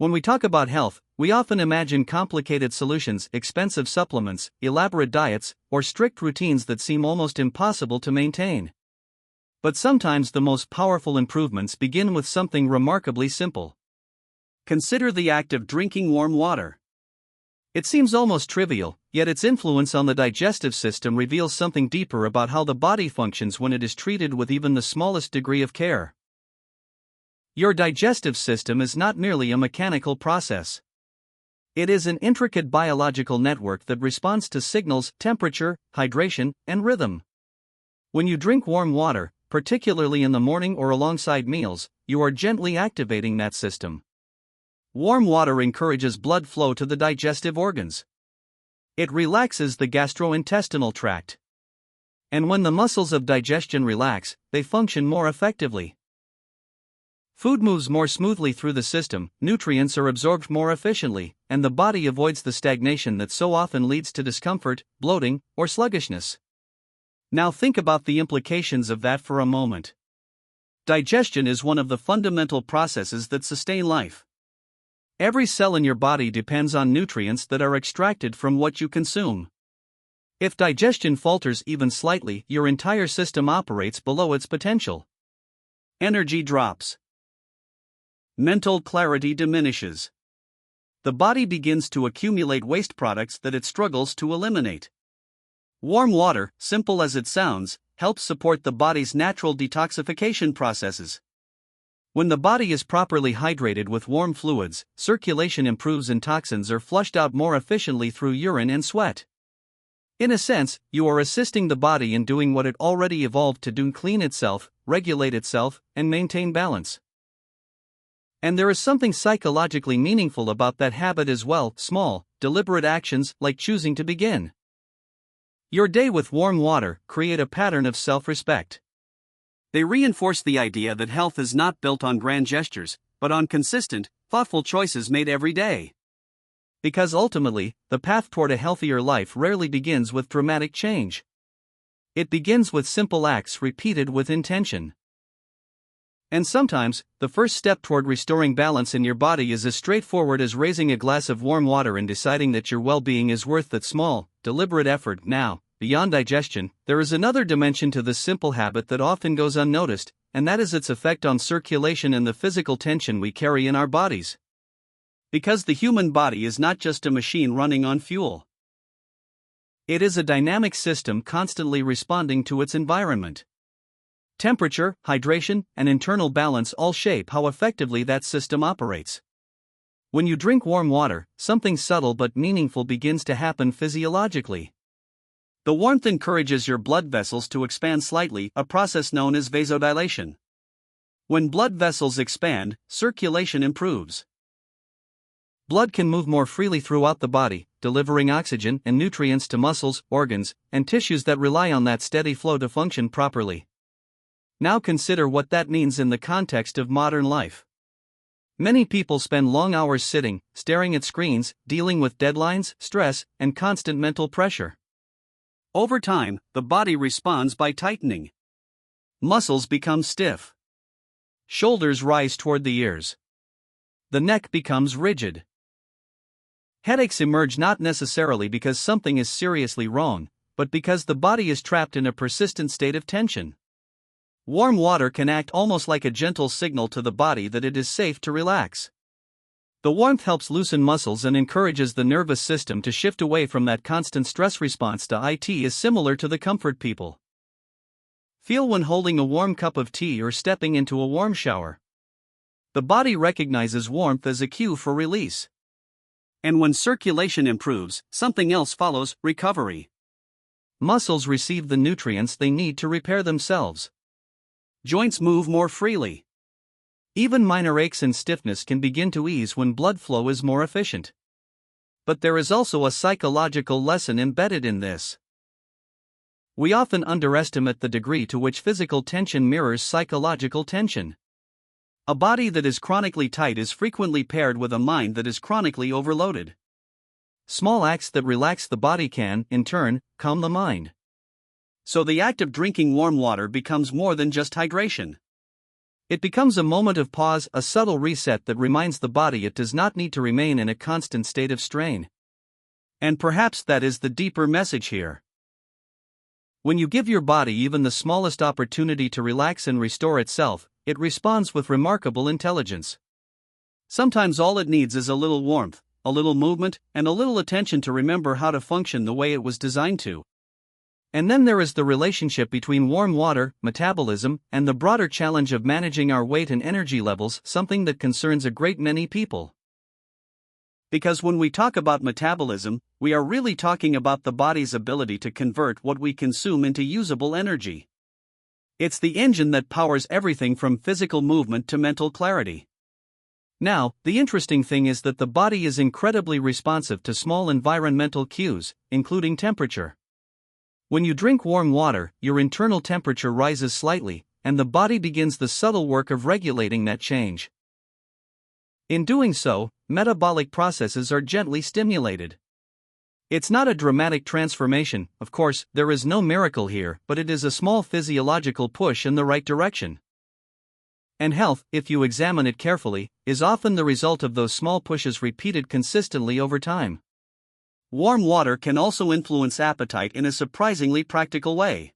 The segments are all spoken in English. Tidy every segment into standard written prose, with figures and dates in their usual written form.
When we talk about health, we often imagine complicated solutions, expensive supplements, elaborate diets, or strict routines that seem almost impossible to maintain. But sometimes the most powerful improvements begin with something remarkably simple. Consider the act of drinking warm water. It seems almost trivial, yet its influence on the digestive system reveals something deeper about how the body functions when it is treated with even the smallest degree of care. Your digestive system is not merely a mechanical process. It is an intricate biological network that responds to signals, temperature, hydration, and rhythm. When you drink warm water, particularly in the morning or alongside meals, you are gently activating that system. Warm water encourages blood flow to the digestive organs. It relaxes the gastrointestinal tract. And when the muscles of digestion relax, they function more effectively. Food moves more smoothly through the system, nutrients are absorbed more efficiently, and the body avoids the stagnation that so often leads to discomfort, bloating, or sluggishness. Now think about the implications of that for a moment. Digestion is one of the fundamental processes that sustain life. Every cell in your body depends on nutrients that are extracted from what you consume. If digestion falters even slightly, your entire system operates below its potential. Energy drops. Mental clarity diminishes. The body begins to accumulate waste products that it struggles to eliminate. Warm water, simple as it sounds, helps support the body's natural detoxification processes. When the body is properly hydrated with warm fluids, circulation improves and toxins are flushed out more efficiently through urine and sweat. In a sense, you are assisting the body in doing what it already evolved to do: clean itself, regulate itself, and maintain balance. And there is something psychologically meaningful about that habit as well: small, deliberate actions like choosing to begin your day with warm water create a pattern of self-respect. They reinforce the idea that health is not built on grand gestures, but on consistent, thoughtful choices made every day. Because ultimately, the path toward a healthier life rarely begins with dramatic change. It begins with simple acts repeated with intention. And sometimes, the first step toward restoring balance in your body is as straightforward as raising a glass of warm water and deciding that your well-being is worth that small, deliberate effort. Now, beyond digestion, there is another dimension to this simple habit that often goes unnoticed, and that is its effect on circulation and the physical tension we carry in our bodies. Because the human body is not just a machine running on fuel. It is a dynamic system constantly responding to its environment. Temperature, hydration, and internal balance all shape how effectively that system operates. When you drink warm water, something subtle but meaningful begins to happen physiologically. The warmth encourages your blood vessels to expand slightly, a process known as vasodilation. When blood vessels expand, circulation improves. Blood can move more freely throughout the body, delivering oxygen and nutrients to muscles, organs, and tissues that rely on that steady flow to function properly. Now consider what that means in the context of modern life. Many people spend long hours sitting, staring at screens, dealing with deadlines, stress, and constant mental pressure. Over time, the body responds by tightening. Muscles become stiff. Shoulders rise toward the ears. The neck becomes rigid. Headaches emerge not necessarily because something is seriously wrong, but because the body is trapped in a persistent state of tension. Warm water can act almost like a gentle signal to the body that it is safe to relax. The warmth helps loosen muscles and encourages the nervous system to shift away from that constant stress response. It is similar to the comfort people feel when holding a warm cup of tea or stepping into a warm shower. The body recognizes warmth as a cue for release. And when circulation improves, something else follows: recovery. Muscles receive the nutrients they need to repair themselves. Joints move more freely. Even minor aches and stiffness can begin to ease when blood flow is more efficient. But there is also a psychological lesson embedded in this. We often underestimate the degree to which physical tension mirrors psychological tension. A body that is chronically tight is frequently paired with a mind that is chronically overloaded. Small acts that relax the body can, in turn, calm the mind. So the act of drinking warm water becomes more than just hydration. It becomes a moment of pause, a subtle reset that reminds the body it does not need to remain in a constant state of strain. And perhaps that is the deeper message here. When you give your body even the smallest opportunity to relax and restore itself, it responds with remarkable intelligence. Sometimes all it needs is a little warmth, a little movement, and a little attention to remember how to function the way it was designed to. And then there is the relationship between warm water, metabolism, and the broader challenge of managing our weight and energy levels, something that concerns a great many people. Because when we talk about metabolism, we are really talking about the body's ability to convert what we consume into usable energy. It's the engine that powers everything from physical movement to mental clarity. Now, the interesting thing is that the body is incredibly responsive to small environmental cues, including temperature. When you drink warm water, your internal temperature rises slightly, and the body begins the subtle work of regulating that change. In doing so, metabolic processes are gently stimulated. It's not a dramatic transformation, of course, there is no miracle here, but it is a small physiological push in the right direction. And health, if you examine it carefully, is often the result of those small pushes repeated consistently over time. Warm water can also influence appetite in a surprisingly practical way.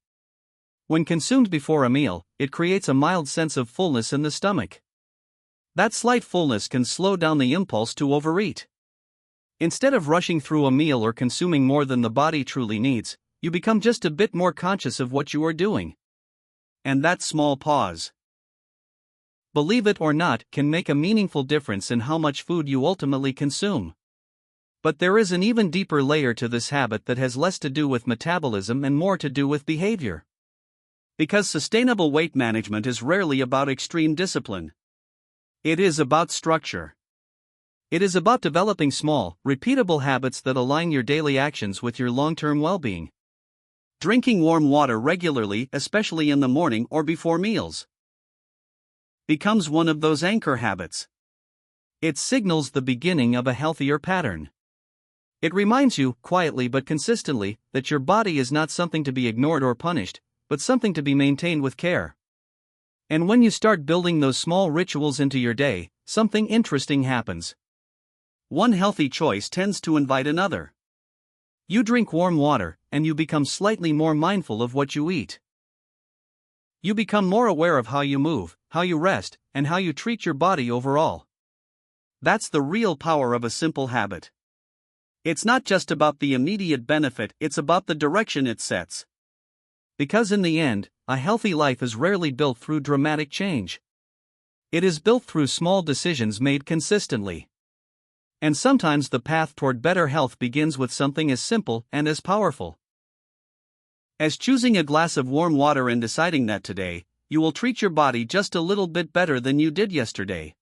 When consumed before a meal, it creates a mild sense of fullness in the stomach. That slight fullness can slow down the impulse to overeat. Instead of rushing through a meal or consuming more than the body truly needs, you become just a bit more conscious of what you are doing. And that small pause, believe it or not, can make a meaningful difference in how much food you ultimately consume. But there is an even deeper layer to this habit that has less to do with metabolism and more to do with behavior. Because sustainable weight management is rarely about extreme discipline. It is about structure. It is about developing small, repeatable habits that align your daily actions with your long-term well-being. Drinking warm water regularly, especially in the morning or before meals, becomes one of those anchor habits. It signals the beginning of a healthier pattern. It reminds you, quietly but consistently, that your body is not something to be ignored or punished, but something to be maintained with care. And when you start building those small rituals into your day, something interesting happens. One healthy choice tends to invite another. You drink warm water, and you become slightly more mindful of what you eat. You become more aware of how you move, how you rest, and how you treat your body overall. That's the real power of a simple habit. It's not just about the immediate benefit, it's about the direction it sets. Because in the end, a healthy life is rarely built through dramatic change. It is built through small decisions made consistently. And sometimes the path toward better health begins with something as simple and as powerful as choosing a glass of warm water and deciding that today, you will treat your body just a little bit better than you did yesterday.